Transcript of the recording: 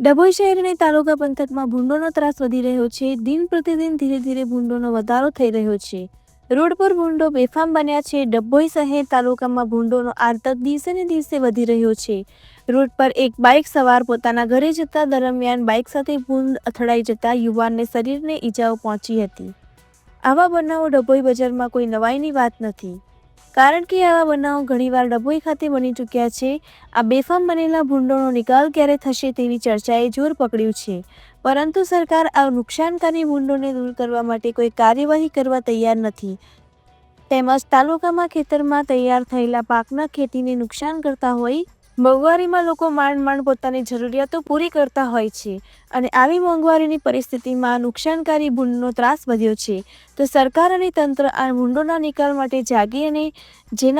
ડભોઈ શહેર અને તાલુકા પંથકમાં ભૂંડોનો ત્રાસ વધી રહ્યો છે. દિન પ્રતિદિન ધીરે ધીરે ભૂંડોનો વધારો થઈ રહ્યો છે. રોડ પર ભૂંડો બેફામ બન્યા છે. ડભોઈ શહેર તાલુકામાં ભૂંડોનો આતંક દિવસે ને દિવસે વધી રહ્યો છે. રોડ પર એક બાઇક સવાર પોતાના ઘરે જતા દરમિયાન બાઇક સાથે ભૂંડ અથડાઈ જતા યુવાનને શરીરને ઈજાઓ પહોંચી હતી. આવા બનાવો ડભોઈ બજારમાં કોઈ નવાઈની વાત નથી, કારણ કે આવા બનાવો ઘણીવાર ડભોઈ ખાતે બની ચૂક્યા છે. આ બેફામ બનેલા ભૂંડોનો નિકાલ ક્યારે થશે તેવી ચર્ચાએ જોર પકડ્યું છે, પરંતુ સરકાર આ નુકસાનકારી ભૂંડોને દૂર કરવા માટે કોઈ કાર્યવાહી કરવા તૈયાર નથી. તેમજ તાલુકામાં ખેતરમાં તૈયાર થયેલા પાકના ખેતીને નુકસાન કરતા હોય. મોંઘવારીમાં લોકો માંડ પોતાની જરૂરિયાતો પૂરી કરતા હોય છે, અને આવી મોંઘવારીની પરિસ્થિતિમાં નુકસાનકારી ભૂંડનો ત્રાસ વધ્યો છે. તો સરકાર અને તંત્ર આ ભૂંડોના નિકાલ માટે જાગે અને જેના